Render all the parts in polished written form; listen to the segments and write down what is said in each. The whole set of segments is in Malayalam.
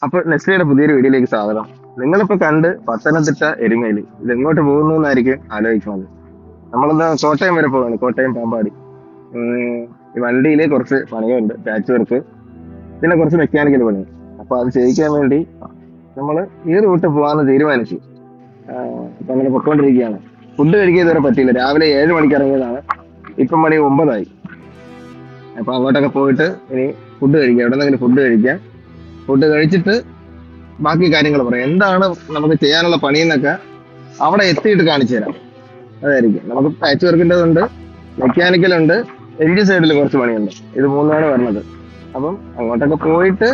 അപ്പൊ നെസ്ലയുടെ പുതിയൊരു വീഡിയോയിലേക്ക് സ്വാഗതം. നിങ്ങളിപ്പോ കണ്ട് പത്തനംതിട്ട എരുമേലി ഇത് എങ്ങോട്ട് പോകുന്നു എന്നായിരിക്കും ആലോചിക്കുന്നത്. നമ്മളിന്ന് കോട്ടയം വരെ പോവാണ്, കോട്ടയം പാമ്പാടി. ഈ വണ്ടിയില് കുറച്ച് പണിയുണ്ട്, പാച്ച് വർക്ക്, പിന്നെ കുറച്ച് മെക്കാനിക്കൽ പണി. അപ്പൊ അത് ചെയ്യിക്കാൻ വേണ്ടി നമ്മള് ഈ റൂട്ട് പോകാന്ന് തീരുമാനിച്ചു. അപ്പൊ അങ്ങനെ പൊക്കോണ്ടിരിക്കുകയാണ്. ഫുഡ് കഴിക്കാൻ ഇതുവരെ പറ്റിയില്ല. രാവിലെ 7 മണിക്ക് ഇറങ്ങിയതാണ്, ഇപ്പം മണി 9 അപ്പൊ അങ്ങോട്ടൊക്കെ പോയിട്ട് ഇനി ഫുഡ് കഴിക്കാം, എവിടെ നിന്നെങ്കിലും ഫുഡ് കഴിക്കാം. ഫുഡ് കഴിച്ചിട്ട് ബാക്കി കാര്യങ്ങൾ പറയാം. എന്താണ് നമുക്ക് ചെയ്യാനുള്ള പണിയെന്നൊക്കെ അവിടെ എത്തിയിട്ട് കാണിച്ചു തരാം. അതായിരിക്കും. നമുക്ക് പാച്ച് വർക്കിൻ്റെതുണ്ട്, മെക്കാനിക്കൽ ഉണ്ട്, എൻജിൻ സൈഡിൽ കുറച്ച് പണിയുണ്ട്. ഇത് മൂന്നാണ് വരുന്നത്. അപ്പം അങ്ങോട്ടൊക്കെ പോയിട്ട്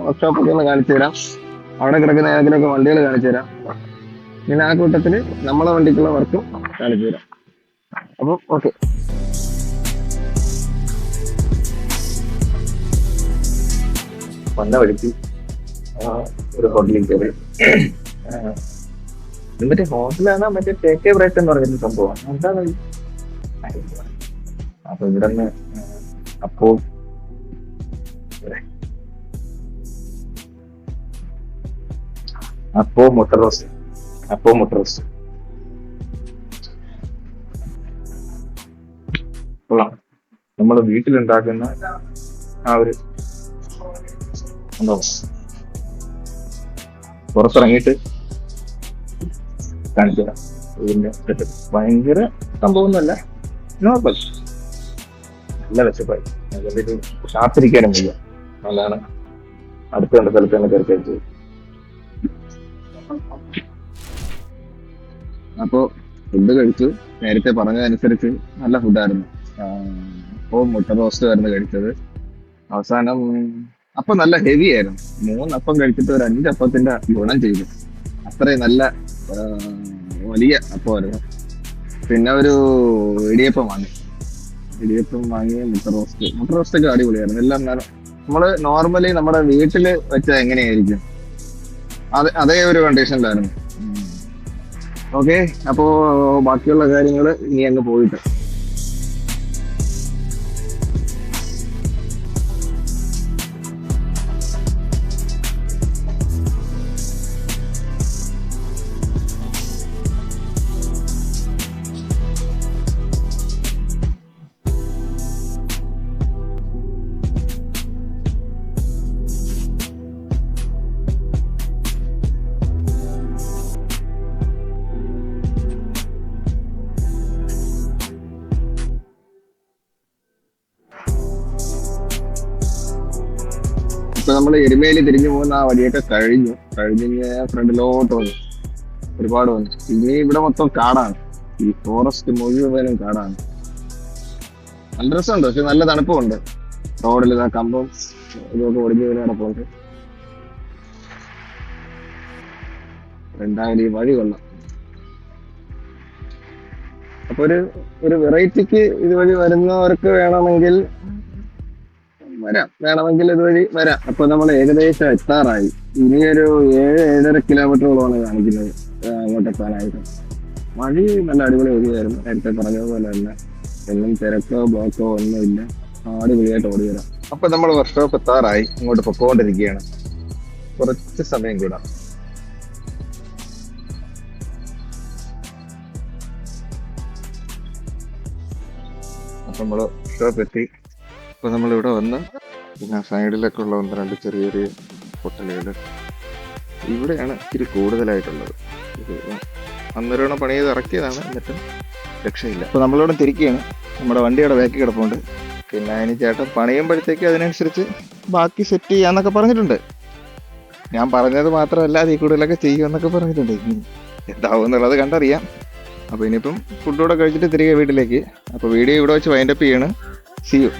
വർക്ക്ഷോപ്പൊക്കെ ഒന്ന് കാണിച്ചു തരാം. അവിടെ കിടക്കുന്ന ഏതെങ്കിലുമൊക്കെ വണ്ടികൾ കാണിച്ചു തരാം. പിന്നെ ആ കൂട്ടത്തിൽ നമ്മളെ വണ്ടിക്കുള്ള വർക്കും കാണിച്ചു തരാം. അപ്പം ഓക്കെ. വന്ന വഴിക്ക് ഒരു ഹോട്ടലിൽ കയറി. ഇത് മറ്റേ ഹോട്ടലാണ്, മറ്റേ ടേക്ക് ബ്രേക്ക് എന്ന് പറഞ്ഞൊരു സംഭവമാണ്. എന്താണ് അപ്പൊ ഇവിടെ നിന്ന് അപ്പോ മുട്ട റോസ്റ്റ്, കൊള്ളാം. നമ്മൾ വീട്ടിലുണ്ടാക്കുന്ന ആ ഒരു സംഭവം പുറത്തിറങ്ങിയിട്ട് കാണിച്ചു തരാം. ഇതിന്റെ ഭയങ്കര സംഭവമൊന്നുമല്ല, നോർമൽ. നല്ല വിശപ്പായി, അതിന്റെ കാത്തിരിക്കാനും വയ്യ. അതാണ് അടുത്ത കണ്ട സ്ഥലത്ത് തന്നെ കയറി കഴിച്ചത്. അപ്പോ ഫുഡ് കഴിച്ചു. നേരത്തെ പറഞ്ഞതനുസരിച്ച് നല്ല ഫുഡായിരുന്നു. അപ്പോ മുട്ട റോസ്റ്റ് ആയിരുന്നു കഴിച്ചത്. അവസാനം അപ്പൊ നല്ല ഹെവി ആയിരുന്നു. 3 അപ്പം കഴിച്ചിട്ട് ഒരു 5 അപ്പത്തിന്റെ ഗുണം ചെയ്തു. അത്രയും നല്ല വലിയ അപ്പമായിരുന്നു. പിന്നെ ഒരു ഇടിയപ്പം വാങ്ങി മുട്ട റോസ്റ്റ് ഒക്കെ അടിപൊളിയായിരുന്നു. എല്ലാം നമ്മള് നോർമലി നമ്മുടെ വീട്ടില് വെച്ചാൽ എങ്ങനെയായിരിക്കും അതേ ഒരു കണ്ടീഷനിലായിരുന്നു. ഓക്കെ. അപ്പോ ബാക്കിയുള്ള കാര്യങ്ങൾ ഇനി അങ്ങ് പോയിട്ട് ഇപ്പൊ നമ്മൾ എരുമേലി തിരിഞ്ഞു പോകുന്ന ആ വഴിയൊക്കെ കഴിഞ്ഞ് ഫ്രണ്ടിലോട്ട് വന്നു, ഒരുപാട് വന്നു. ഇനി ഇവിടെ മൊത്തം കാടാണ്, ഈ ഫോറസ്റ്റ് മുഴുവനും കാടാണ്. നല്ല രസമുണ്ട്, പക്ഷെ നല്ല തണുപ്പുണ്ട്. റോഡിൽ ഇതാ കമ്പും ഇതൊക്കെ ഒടിഞ്ഞു വീണ് കിടപ്പുണ്ട്. എന്തായാലും ഈ വഴി കൊള്ളാം. അപ്പൊ ഒരു വെറൈറ്റിക്ക് ഇതുവഴി വരുന്നവർക്ക് വേണമെങ്കിൽ ഇതുവഴി വരാം. അപ്പൊ നമ്മൾ ഏകദേശം എത്താറായി. ഇനിയൊരു 7-7.5 കിലോമീറ്ററോളമാണ് കാണിക്കുന്നത് അങ്ങോട്ട് എത്താനായിട്ട്. വഴി നല്ല അടിപൊളി വഴിയായിരുന്നു. നേരത്തെ പറഞ്ഞതുപോലെ തന്നെ എന്നും തിരക്കോ ബ്ലോക്കോ ഒന്നുമില്ല, അടിപൊളിയായിട്ട് ഓടി വരാം. അപ്പൊ നമ്മൾ വർക്ക്ഷോപ്പ് എത്താറായി, ഇങ്ങോട്ട് പൊക്കോണ്ടിരിക്കുകയാണ്. കുറച്ച് സമയം കൂടാം. അപ്പൊ നമ്മള് വർക്ക്ഷോപ്പ് എത്തി. ഇപ്പൊ നമ്മളിവിടെ വന്ന് പിന്നെ സൈഡിലൊക്കെ ഉള്ള 1-2 ചെറിയ ഹോട്ടലുകൾ ഇവിടെയാണ് ഇത്തിരി കൂടുതലായിട്ടുള്ളത്. ഇത് അന്നേരം പണി ചെയ്ത് ഇറക്കിയതാണ്, എന്നിട്ടും രക്ഷയില്ല. അപ്പൊ നമ്മളിവിടെ തിരിക്കുകയാണ്. നമ്മുടെ വണ്ടിയുടെ ബാക്കി കിടപ്പുണ്ട്. പിന്നെ അതിന് ചേട്ടൻ പണിയുമ്പോഴത്തേക്ക് അതിനനുസരിച്ച് ബാക്കി സെറ്റ് ചെയ്യാന്നൊക്കെ പറഞ്ഞിട്ടുണ്ട്. ഞാൻ പറഞ്ഞത് മാത്രമല്ല, അതിൽ കൂടുതലൊക്കെ ചെയ്യുമെന്നൊക്കെ പറഞ്ഞിട്ടുണ്ട്. ഇനി എന്താവും എന്നുള്ളത് കണ്ടറിയാം. അപ്പൊ ഇനിയിപ്പം ഫുഡൂടെ കഴിച്ചിട്ട് തിരികെ വീട്ടിലേക്ക്. അപ്പൊ വീഡിയോ ഇവിടെ വെച്ച് വൈൻഡപ്പ് ചെയ്യാണ്. See you.